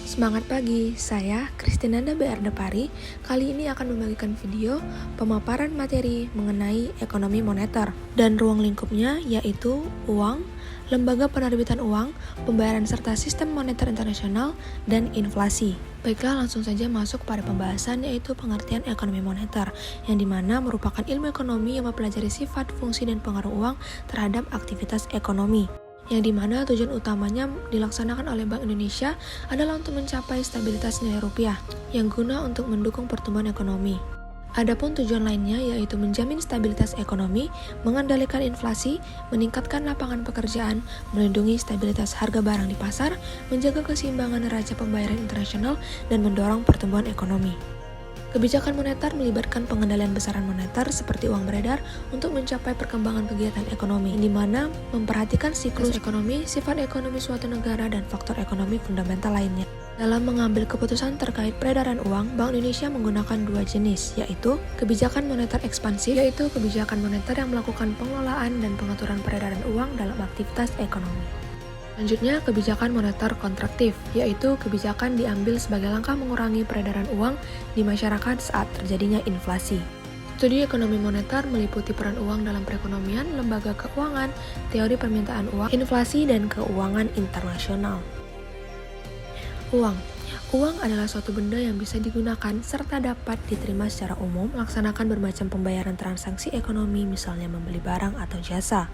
Semangat pagi, saya Kristinanda BR Depari. Kali ini akan membagikan video pemaparan materi mengenai ekonomi moneter dan ruang lingkupnya yaitu uang, lembaga penerbitan uang, pembayaran serta sistem moneter internasional, dan inflasi. Baiklah, langsung saja masuk pada pembahasan yaitu pengertian ekonomi moneter, yang dimana merupakan ilmu ekonomi yang mempelajari sifat, fungsi, dan pengaruh uang terhadap aktivitas ekonomi. Yang dimana tujuan utamanya dilaksanakan oleh Bank Indonesia adalah untuk mencapai stabilitas nilai rupiah yang guna untuk mendukung pertumbuhan ekonomi. Adapun tujuan lainnya yaitu menjamin stabilitas ekonomi, mengendalikan inflasi, meningkatkan lapangan pekerjaan, melindungi stabilitas harga barang di pasar, menjaga keseimbangan neraca pembayaran internasional, dan mendorong pertumbuhan ekonomi. Kebijakan moneter melibatkan pengendalian besaran moneter seperti uang beredar untuk mencapai perkembangan kegiatan ekonomi, di mana memperhatikan siklus ekonomi, sifat ekonomi suatu negara, dan faktor ekonomi fundamental lainnya. Dalam mengambil keputusan terkait peredaran uang, Bank Indonesia menggunakan dua jenis, yaitu kebijakan moneter ekspansif, yaitu kebijakan moneter yang melakukan pengelolaan dan pengaturan peredaran uang dalam aktivitas ekonomi. Selanjutnya, kebijakan moneter kontraktif, yaitu kebijakan diambil sebagai langkah mengurangi peredaran uang di masyarakat saat terjadinya inflasi. Studi ekonomi moneter meliputi peran uang dalam perekonomian, lembaga keuangan, teori permintaan uang, inflasi, dan keuangan internasional. Uang adalah suatu benda yang bisa digunakan serta dapat diterima secara umum, melaksanakan bermacam pembayaran transaksi ekonomi, misalnya membeli barang atau jasa.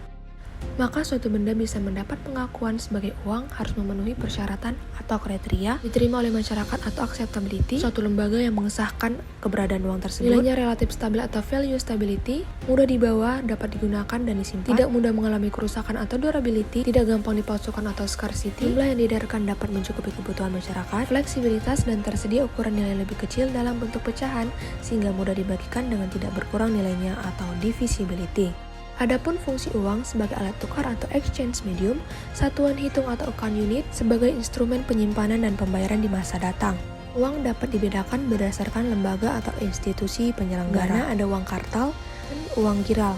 Maka suatu benda bisa mendapat pengakuan sebagai uang harus memenuhi persyaratan atau kriteria diterima oleh masyarakat atau acceptability, suatu lembaga yang mengesahkan keberadaan uang tersebut, nilainya relatif stabil atau value stability, mudah dibawa, dapat digunakan dan disimpan, tidak mudah mengalami kerusakan atau durability, tidak gampang dipalsukan atau scarcity, jumlah yang diedarkan dapat mencukupi kebutuhan masyarakat, fleksibilitas, dan tersedia ukuran nilai lebih kecil dalam bentuk pecahan sehingga mudah dibagikan dengan tidak berkurang nilainya atau divisibility. Adapun fungsi uang sebagai alat tukar atau exchange medium, satuan hitung atau account unit sebagai instrumen penyimpanan dan pembayaran di masa datang. Uang dapat dibedakan berdasarkan lembaga atau institusi penyelenggara, ada uang kartal dan uang giral.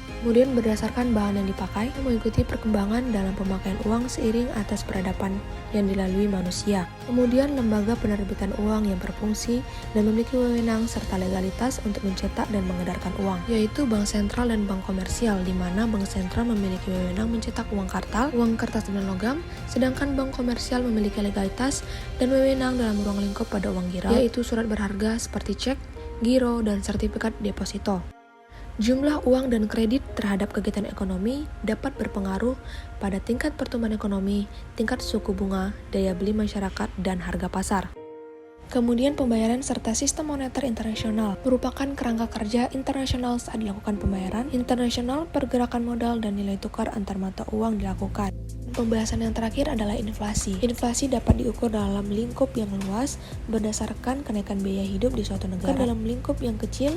Kemudian berdasarkan bahan yang dipakai, mengikuti perkembangan dalam pemakaian uang seiring atas peradaban yang dilalui manusia. Kemudian lembaga penerbitan uang yang berfungsi dan memiliki wewenang serta legalitas untuk mencetak dan mengedarkan uang, yaitu bank sentral dan bank komersial, di mana bank sentral memiliki wewenang mencetak uang kartal, uang kertas dan logam, sedangkan bank komersial memiliki legalitas dan wewenang dalam ruang lingkup pada uang giral, yaitu surat berharga seperti cek, giro, dan sertifikat deposito. Jumlah uang dan kredit terhadap kegiatan ekonomi dapat berpengaruh pada tingkat pertumbuhan ekonomi, tingkat suku bunga, daya beli masyarakat, dan harga pasar. Kemudian pembayaran serta sistem moneter internasional merupakan kerangka kerja internasional saat dilakukan pembayaran internasional, pergerakan modal, dan nilai tukar antar mata uang dilakukan. Pembahasan yang terakhir adalah inflasi. Inflasi dapat diukur dalam lingkup yang luas berdasarkan kenaikan biaya hidup di suatu negara. Dalam lingkup yang kecil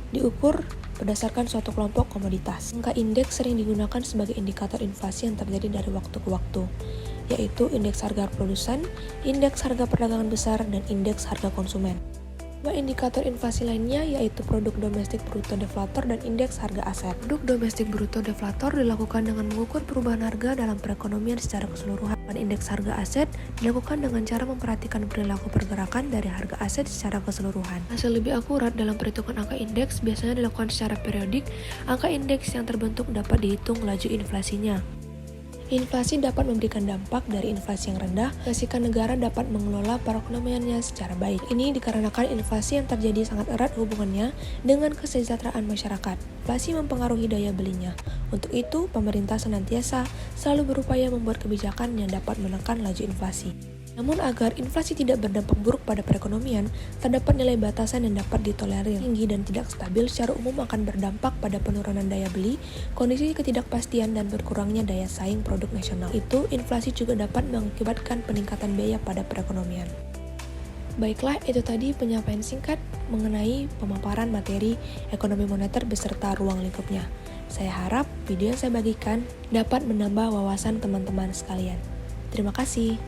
diukur berdasarkan suatu kelompok komoditas. Angka indeks sering digunakan sebagai indikator inflasi yang terjadi dari waktu ke waktu, yaitu indeks harga produsen, indeks harga perdagangan besar, dan indeks harga konsumen. Dua indikator inflasi lainnya yaitu produk domestik bruto deflator dan indeks harga aset. Produk domestik bruto deflator dilakukan dengan mengukur perubahan harga dalam perekonomian secara keseluruhan, dan indeks harga aset dilakukan dengan cara memperhatikan perilaku pergerakan dari harga aset secara keseluruhan. Hasil lebih akurat dalam perhitungan angka indeks biasanya dilakukan secara periodik. Angka indeks yang terbentuk dapat dihitung laju inflasinya. Inflasi dapat memberikan dampak dari inflasi yang rendah, pastikan negara dapat mengelola perekonomiannya secara baik. Ini dikarenakan inflasi yang terjadi sangat erat hubungannya dengan kesejahteraan masyarakat. Inflasi mempengaruhi daya belinya. Untuk itu, pemerintah senantiasa selalu berupaya membuat kebijakan yang dapat menekan laju inflasi. Namun agar inflasi tidak berdampak buruk pada perekonomian, terdapat nilai batasan yang dapat ditolerir. Tinggi dan tidak stabil secara umum akan berdampak pada penurunan daya beli, kondisi ketidakpastian, dan berkurangnya daya saing produk nasional. Inflasi juga dapat mengakibatkan peningkatan biaya pada perekonomian. Baiklah, itu tadi penyampaian singkat mengenai pemaparan materi ekonomi moneter beserta ruang lingkupnya. Saya harap video yang saya bagikan dapat menambah wawasan teman-teman sekalian. Terima kasih.